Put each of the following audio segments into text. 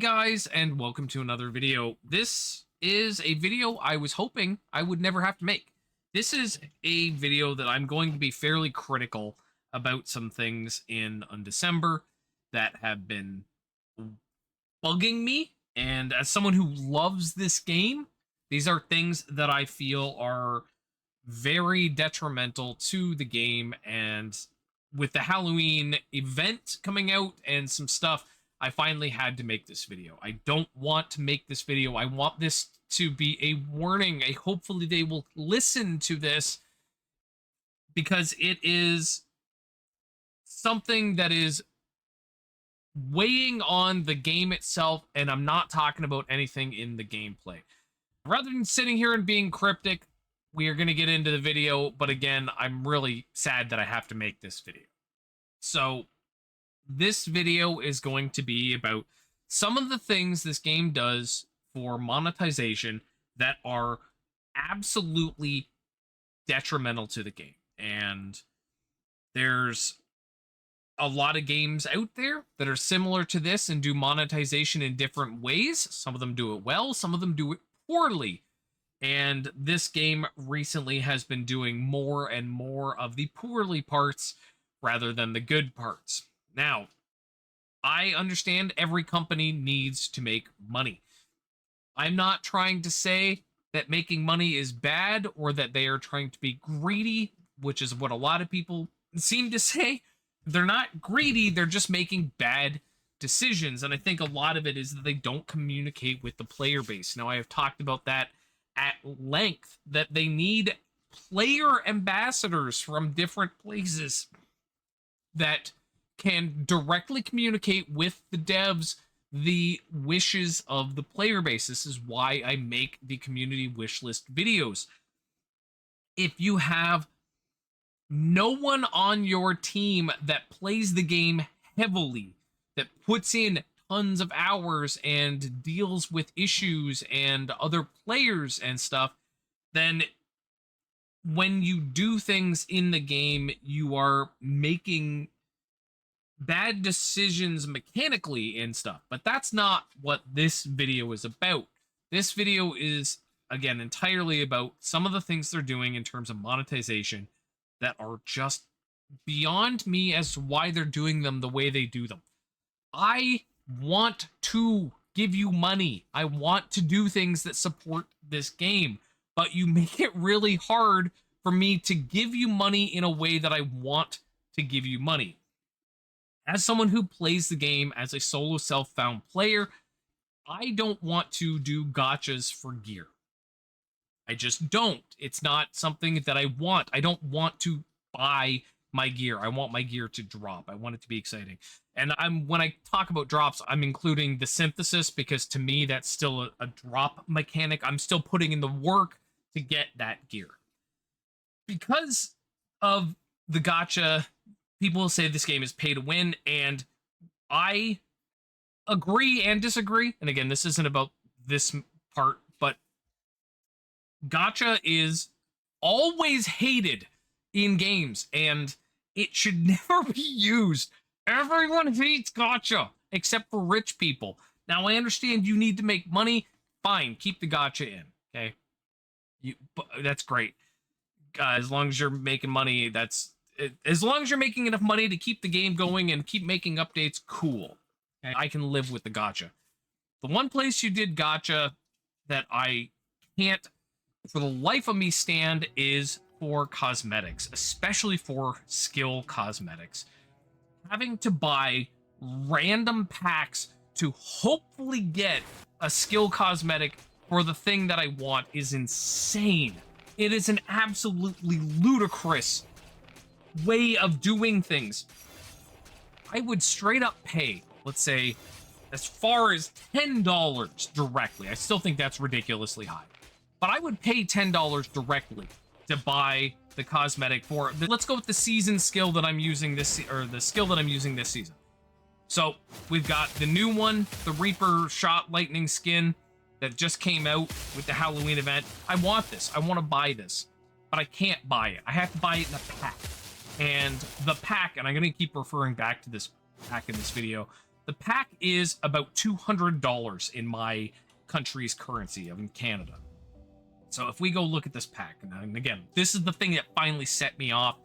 guys, and welcome to another video. This is a video I was hoping I would never have to make. This is a video that I'm going to be fairly critical about some things in Undecember that have been bugging me. And as someone who loves this game, these are things that I feel are very detrimental to the game. And with the Halloween event coming out and some stuff, I finally had to make this video. I don't want to make this video. I want this to be a warning. Hopefully they will listen to this because it is something that is weighing on the game itself, and I'm not talking about anything in the gameplay. Rather than sitting here and being cryptic, we are going to get into the video, but again, I'm really sad that I have to make this video. So this video is going to be about some of the things this game does for monetization that are absolutely detrimental to the game. And there's a lot of games out there that are similar to this and do monetization in different ways. Some of them do it well, some of them do it poorly. And this game recently has been doing more and more of the poorly parts rather than the good parts. Now, I understand every company needs to make money. I'm not trying to say that making money is bad or that they are trying to be greedy, which is what a lot of people seem to say. They're not greedy, they're just making bad decisions. And I think a lot of it is that they don't communicate with the player base. Now, I have talked about that at length, that they need player ambassadors from different places that can directly communicate with the devs the wishes of the player base. This is why I make the community wish list videos. If you have no one on your team that plays the game heavily, that puts in tons of hours and deals with issues and other players and stuff, then when you do things in the game, you are making bad decisions mechanically and stuff. But that's not what this video is about. This video is, again, entirely about some of the things they're doing in terms of monetization that are just beyond me as to why they're doing them the way they do them. I want to give you money. I want to do things that support this game, but you make it really hard for me to give you money in a way that I want to give you money. As someone who plays the game as a solo self-found player, I don't want to do gachas for gear. I just don't. It's not something that I want. I don't want to buy my gear. I want my gear to drop. I want it to be exciting. And when I talk about drops, I'm including the synthesis because to me that's still a drop mechanic. I'm still putting in the work to get that gear. Because of the gacha, people will say this game is pay to win, and I agree and disagree. And again, this isn't about this part, but gacha is always hated in games, and it should never be used. Everyone hates gacha, except for rich people. Now, I understand you need to make money. Fine, keep the gacha in, okay? That's great. As long as you're making money, as long as you're making enough money to keep the game going and keep making updates, cool. Okay? I can live with the gacha. The one place you did gacha that I can't for the life of me stand is for cosmetics, especially for skill cosmetics. Having to buy random packs to hopefully get a skill cosmetic for the thing that I want is insane. It is an absolutely ludicrous way of doing things. I would straight up pay, let's say, as far as $10 directly. I still think that's ridiculously high. But I would pay $10 directly to buy the cosmetic for, let's go with the season skill that I'm using this, or the skill that I'm using this season. So we've got the new one, the Reaper Shot Lightning skin that just came out with the Halloween event. I want this. I want to buy this, but I can't buy it. I have to buy it in a pack. And the pack, and I'm going to keep referring back to this pack in this video, The pack is about $200 in my country's currency, in Canada. So if we go look at this pack, and again, this is the thing that finally set me off.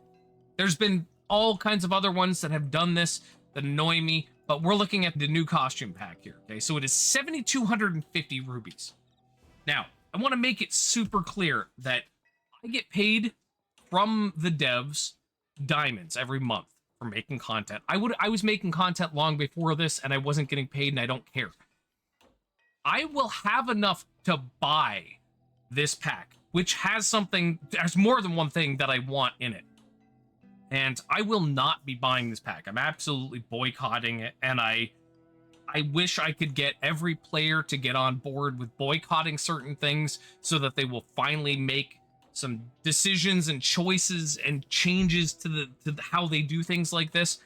There's been all kinds of other ones that have done this that annoy me, but we're looking at the new costume pack here, okay? So it is 7,250 rubies. Now, I want to make it super clear that I get paid from the devs diamonds every month for making content. I was making content long before this, and I wasn't getting paid, and I don't care. I will have enough to buy this pack, which has more than one thing that I want in it. And I will not be buying this pack. I'm absolutely boycotting it, and I wish I could get every player to get on board with boycotting certain things so that they will finally make some decisions and choices and changes to how they do things like this.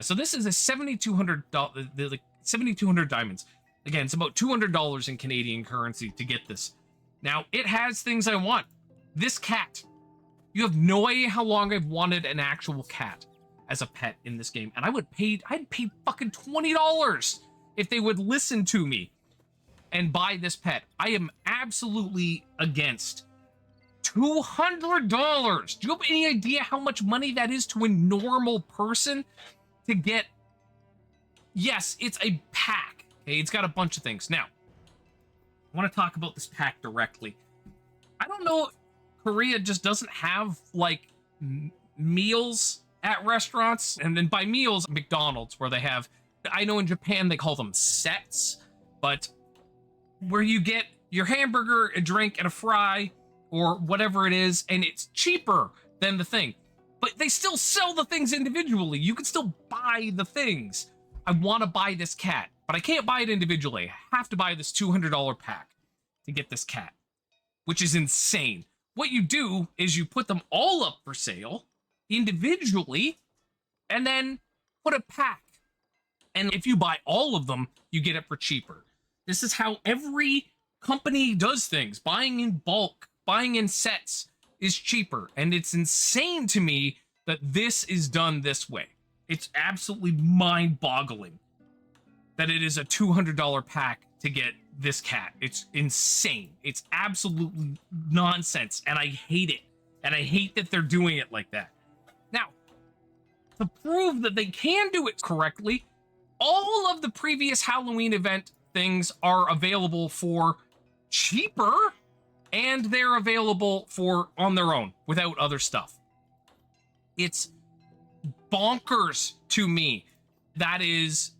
So this is a $7,200 diamonds. Again, it's about $200 in Canadian currency to get this. Now, it has things I want. This cat. You have no idea how long I've wanted an actual cat as a pet in this game. And I'd pay fucking $20 if they would listen to me and buy this pet. I am absolutely against $200. Do you have any idea how much money that is to a normal person to get? Yes, it's a pack. Okay, it's got a bunch of things. Now, I want to talk about this pack directly. I don't know, Korea just doesn't have like meals at restaurants, and then by meals, McDonald's, where they have, I know in Japan they call them sets, but where you get your hamburger, a drink, and a fry, or whatever it is, and it's cheaper than the thing. But they still sell the things individually. You can still buy the things. I want to buy this cat, but I can't buy it individually. I have to buy this $200 pack to get this cat, which is insane. What you do is you put them all up for sale individually and then put a pack. And if you buy all of them, you get it for cheaper. This is how every company does things. Buying in bulk, buying in sets is cheaper. And it's insane to me that this is done this way. It's absolutely mind-boggling that it is a $200 pack to get this cat. It's insane. It's absolutely nonsense, and I hate it. And I hate that they're doing it like that. Now, to prove that they can do it correctly, all of the previous Halloween event things are available for cheaper, and they're available for on their own without other stuff. It's bonkers to me. That is,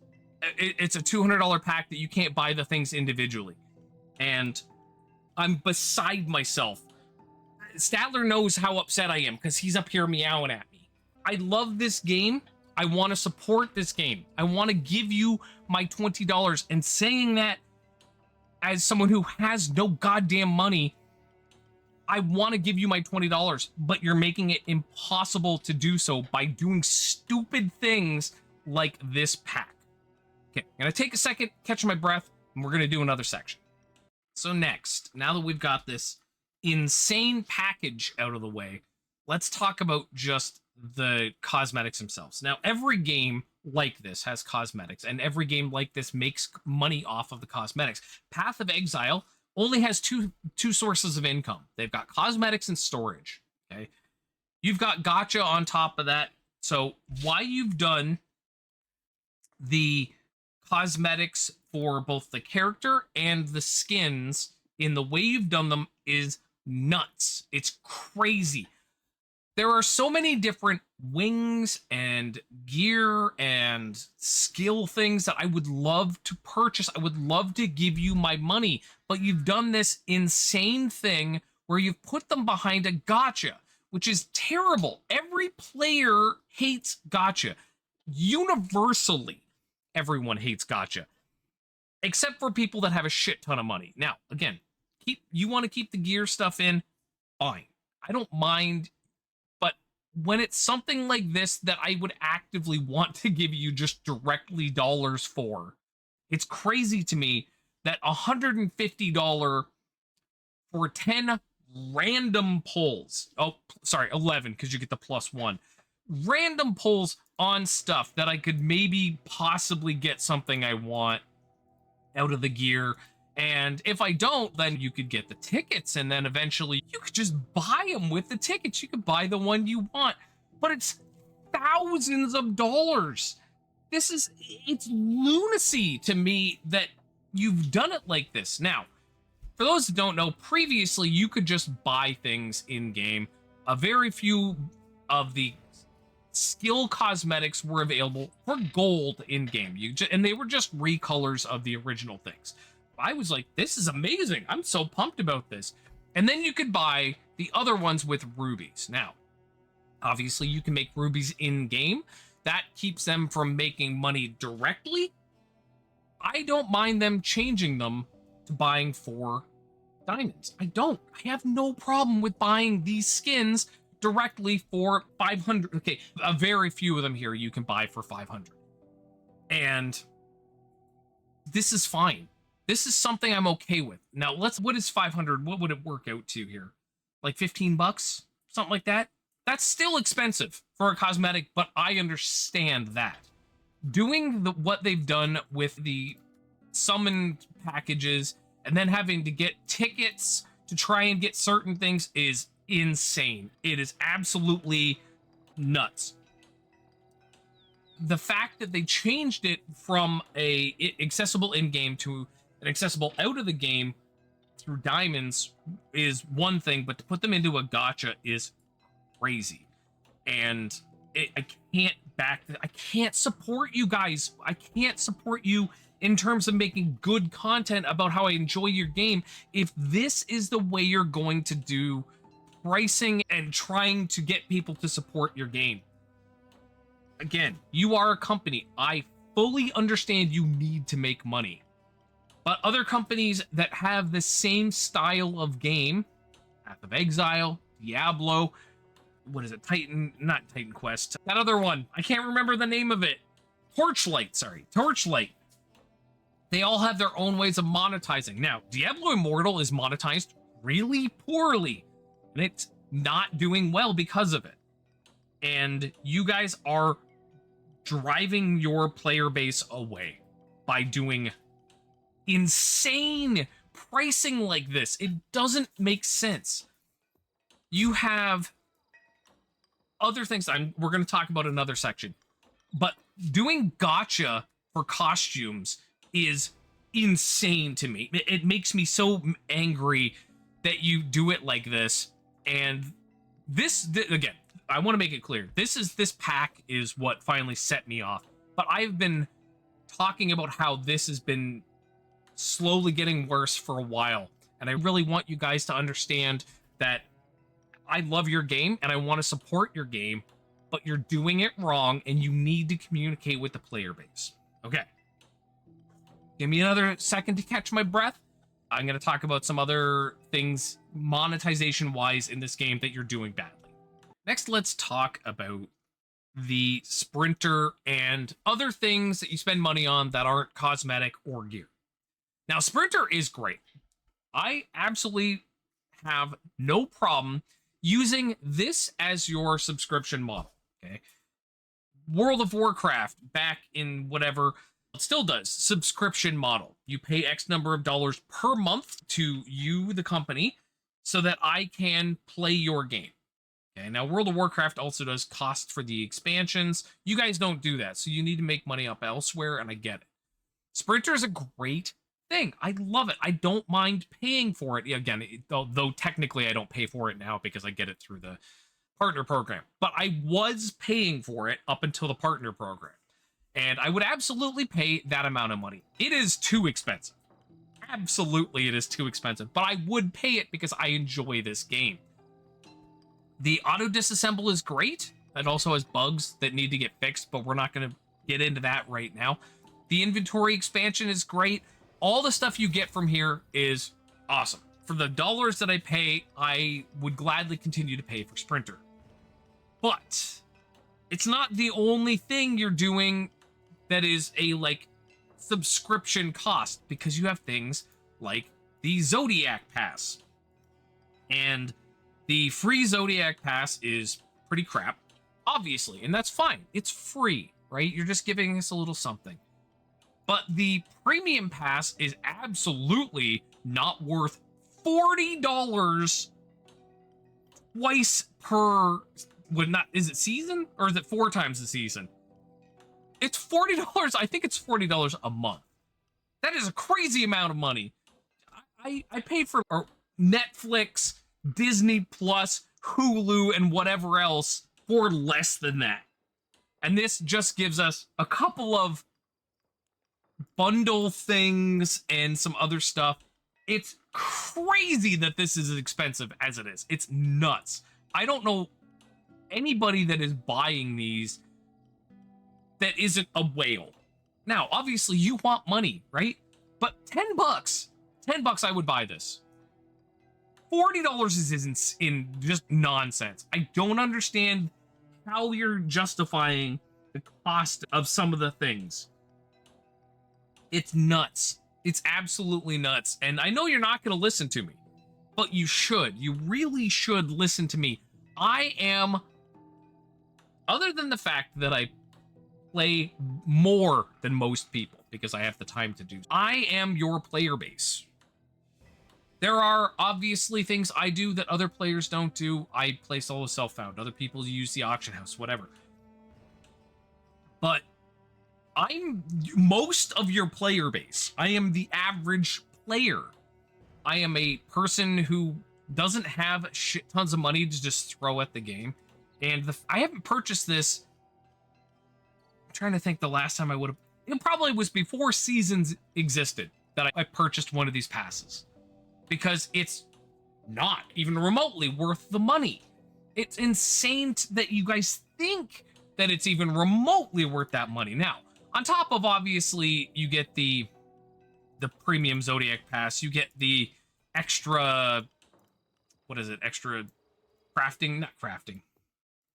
it's a $200 pack that you can't buy the things individually. And I'm beside myself. Statler knows how upset I am because he's up here meowing at me. I love this game. I want to support this game. I want to give you my $20. And saying that as someone who has no goddamn money, I want to give you my $20, but you're making it impossible to do so by doing stupid things like this pack. Okay, I'm going to take a second, catch my breath, and we're going to do another section. So next, now that we've got this insane package out of the way, let's talk about just the cosmetics themselves. Now, every game like this has cosmetics, and every game like this makes money off of the cosmetics. Path of Exile only has two sources of income. They've got cosmetics and storage, okay? You've got Gacha on top of that. So why you've done the cosmetics for both the character and the skins in the way you've done them is nuts. It's crazy. There are so many different wings and gear and skill things that I would love to purchase. I would love to give you my money, but you've done this insane thing where you've put them behind a gacha, which is terrible. Every player hates gacha. Universally, everyone hates gacha, except for people that have a shit ton of money. Now, again, you want to keep the gear stuff in, fine. I don't mind. When it's something like this that I would actively want to give you just directly dollars for, it's crazy to me that $150 for 10 random pulls, 11 because you get the +1, random pulls on stuff that I could maybe possibly get something I want out of the gear. And if I don't, then you could get the tickets, and then eventually you could just buy them with the tickets. You could buy the one you want, but it's thousands of dollars. It's lunacy to me that you've done it like this. Now, for those who don't know, previously you could just buy things in game. A very few of the skill cosmetics were available for gold in game. And they were just recolors of the original things. I was like, this is amazing. I'm so pumped about this. And then you could buy the other ones with rubies. Now, obviously you can make rubies in game. That keeps them from making money directly. I don't mind them changing them to buying 4 diamonds. I have no problem with buying these skins directly for 500. Okay, a very few of them here you can buy for 500. And this is fine. This is something I'm okay with. Now, what is 500? What would it work out to here? Like 15 bucks? Something like that? That's still expensive for a cosmetic, but I understand that. Doing what they've done with the summoned packages and then having to get tickets to try and get certain things is insane. It is absolutely nuts. The fact that they changed it from accessible in-game to an accessible out of the game through diamonds is one thing, but to put them into a gacha is crazy. And I can't support you guys. I can't support you in terms of making good content about how I enjoy your game if this is the way you're going to do pricing and trying to get people to support your game. Again, you are a company. I fully understand you need to make money. But other companies that have the same style of game, Path of Exile, Diablo, what is it? Not Titan Quest. That other one. I can't remember the name of it. Torchlight. They all have their own ways of monetizing. Now, Diablo Immortal is monetized really poorly, and it's not doing well because of it. And you guys are driving your player base away by doing insane pricing like this. It doesn't make sense. You have other things we're going to talk about in another section, but doing gacha for costumes is insane to me. It makes me so angry that you do it like this. And this again, I want to make it clear. This pack is what finally set me off. But I've been talking about how this has been slowly getting worse for a while. And I really want you guys to understand that I love your game and I want to support your game, but you're doing it wrong and you need to communicate with the player base. Okay. Give me another second to catch my breath. I'm going to talk about some other things monetization-wise in this game that you're doing badly. Next, let's talk about the sprinter and other things that you spend money on that aren't cosmetic or gear. Now, sprinter is great. I absolutely have no problem using this as your subscription model, okay? World of Warcraft, back in whatever, it still does subscription model. You pay X number of dollars per month to you, the company, so that I can play your game. Okay, now World of Warcraft also does cost for the expansions. You guys don't do that, so you need to make money up elsewhere, and I get it. Sprinter is a great thing. I love it. I don't mind paying for it. Again, though technically I don't pay for it now because I get it through the partner program. But I was paying for it up until the partner program. And I would absolutely pay that amount of money. It is too expensive. Absolutely, it is too expensive. But I would pay it because I enjoy this game. The auto disassemble is great. It also has bugs that need to get fixed, but we're not going to get into that right now. The inventory expansion is great. All the stuff you get from here is awesome. For the dollars that I pay, I would gladly continue to pay for Sprinter. But it's not the only thing you're doing that is a, subscription cost, because you have things like the Zodiac Pass. And the free Zodiac Pass is pretty crap. obviously, and that's fine. It's free, right? You're just giving us a little something. But the premium pass is absolutely not worth $40 twice per, would not, is it season or is it 4 times the season? It's $40. I think it's $40 a month. That is a crazy amount of money. I paid for Netflix, Disney Plus, Hulu, and whatever else for less than that. And this just gives us a couple of bundle things and some other stuff. It's crazy that this is as expensive as it is. It's nuts. I don't know anybody that is buying these that isn't a whale. Now, obviously, you want money, right? But $10, $10 I would buy this. $40 is in just nonsense. I don't understand how you're justifying the cost of some of the things. It's nuts. It's absolutely nuts. And I know you're not going to listen to me, but you should. You really should listen to me. I am, other than the fact that I play more than most people because I have the time to do, I am your player base. There are obviously things I do that other players don't do. I play solo self-found. Other people use the auction house, whatever. But I'm most of your player base. I am the average player. I am a person who doesn't have shit tons of money to just throw at the game. And I haven't purchased this. I'm trying to think the last time I would have. It probably was before seasons existed that I purchased one of these passes. Because it's not even remotely worth the money. It's insane that you guys think that it's even remotely worth that money. Now, on top of, obviously, you get the premium Zodiac pass, you get the extra, what is it, extra crafting, not crafting,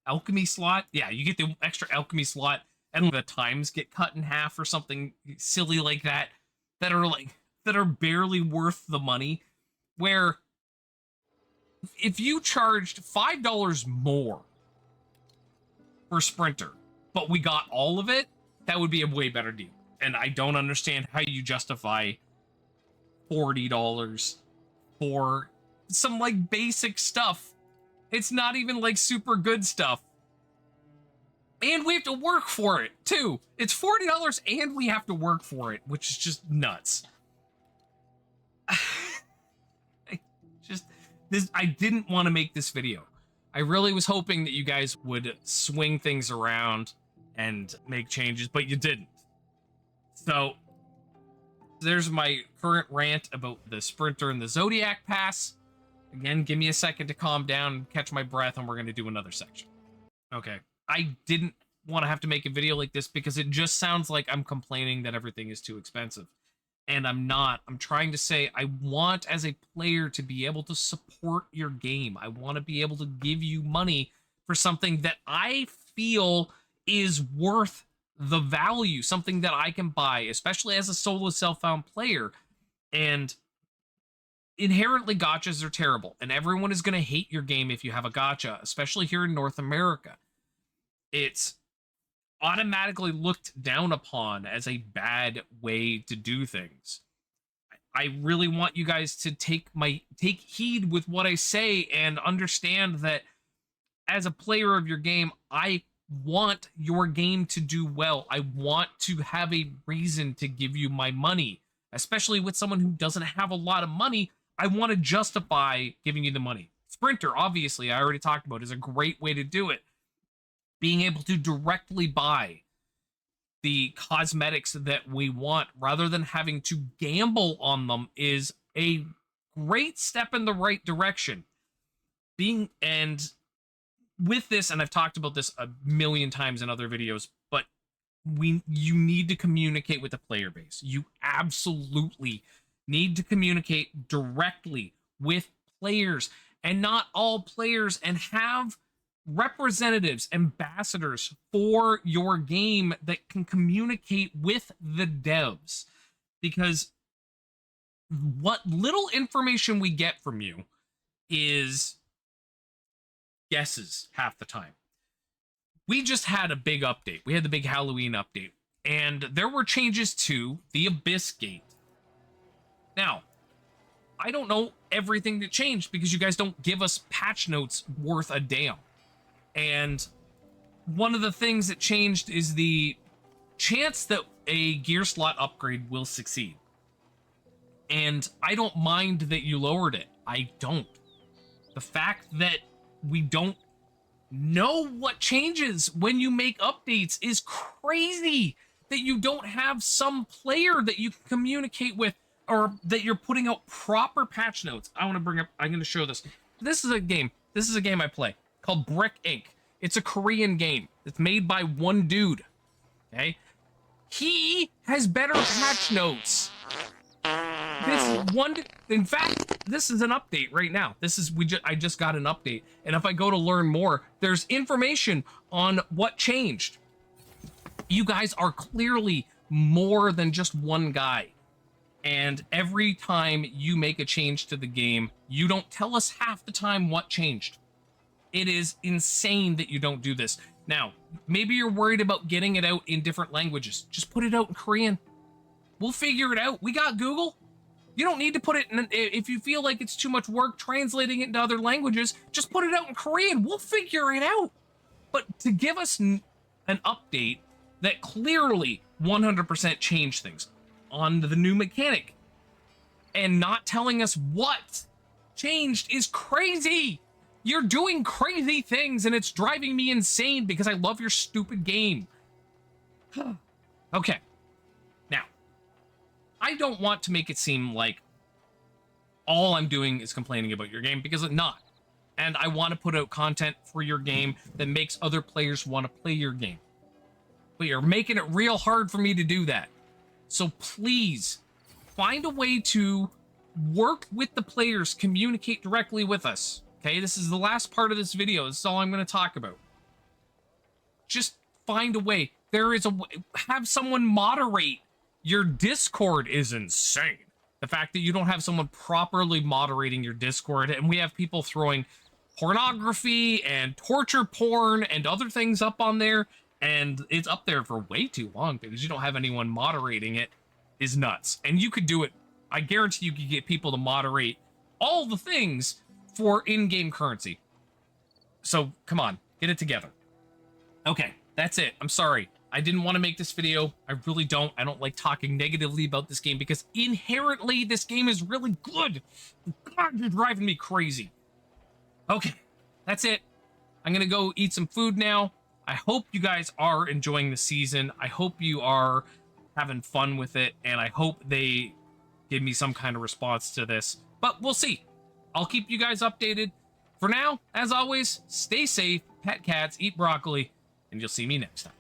alchemy slot. Yeah, you get the extra alchemy slot, and the times get cut in half or something silly like that, that are barely worth the money. Where if you charged $5 more for Sprinter, but we got all of it, that would be a way better deal. And I don't understand how you justify $40 for some like basic stuff. It's not even like super good stuff. And we have to work for it too. It's $40 and we have to work for it, which is just nuts. I didn't want to make this video. I really was hoping that you guys would swing things around and make changes, but you didn't. So there's my current rant about the Sprinter and the Zodiac Pass. Again, give me a second to calm down, catch my breath, and we're going to do another section. Okay. I didn't want to have to make a video like this because it just sounds like I'm complaining that everything is too expensive. And I'm not. I'm trying to say I want, as a player, to be able to support your game. I want to be able to give you money for something that I feel is worth the value, something that I can buy, especially as a solo self-found player. And inherently, gachas are terrible, and everyone is going to hate your game if you have a gacha, especially here in North America. It's automatically looked down upon as a bad way to do things. I really want you guys to take heed with what I say and understand that as a player of your game, I want your game to do well. I want to have a reason to give you my money, especially with someone who doesn't have a lot of money. I want to justify giving you the money. Sprinter, obviously, I already talked about, is a great way to do it. Being able to directly buy the cosmetics that we want rather than having to gamble on them is a great step in the right direction. And with this, and I've talked about this a million times in other videos, but you need to communicate with the player base. You absolutely need to communicate directly with players, and not all players, and have representatives, ambassadors for your game that can communicate with the devs. Because what little information we get from you is guesses half the time. we just had a big update. We had the big Halloween update, and there were changes to the Abyss Gate. Now, I don't know everything that changed because you guys don't give us patch notes worth a damn. And one of the things that changed is the chance that a gear slot upgrade will succeed. And I don't mind that you lowered it. I don't. The fact that we don't know what changes when you make updates is crazy. That you don't have some player that you can communicate with, or that you're putting out proper patch notes. I'm going to show this. This is a game I play called Brick Inc. It's a Korean game. It's made by one dude. Okay? He has better patch notes. In fact, this is an update right now. I just got an update. And if I go to learn more, there's information on what changed. You guys are clearly more than just one guy. And every time you make a change to the game, you don't tell us half the time what changed. It is insane that you don't do this. Now, maybe you're worried about getting it out in different languages. Just put it out in Korean. We'll figure it out. We got Google. You don't need to put it in, if you feel like it's too much work translating it into other languages, just put it out in Korean. We'll figure it out. But to give us an update that clearly 100% changed things on the new mechanic and not telling us what changed is crazy. You're doing crazy things and it's driving me insane because I love your stupid game. Okay. Now, I don't want to make it seem like all I'm doing is complaining about your game, because it's not. And I want to put out content for your game that makes other players want to play your game. But you're making it real hard for me to do that. So please, find a way to work with the players, communicate directly with us. Okay, this is the last part of this video. This is all I'm going to talk about. Just find a way. There is a way. Have someone moderate. Your Discord is insane. The fact that you don't have someone properly moderating your Discord, and we have people throwing pornography and torture porn and other things up on there, and it's up there for way too long because you don't have anyone moderating it, is nuts. And you could do it. I guarantee you could get people to moderate all the things for in-game currency. So come on, get it together. Okay, that's it. I'm sorry. I didn't want to make this video. I really don't. I don't like talking negatively about this game because inherently this game is really good. God, you're driving me crazy. Okay, that's it. I'm going to go eat some food now. I hope you guys are enjoying the season. I hope you are having fun with it, and I hope they give me some kind of response to this. But we'll see. I'll keep you guys updated. For now, as always, stay safe, pet cats, eat broccoli, and you'll see me next time.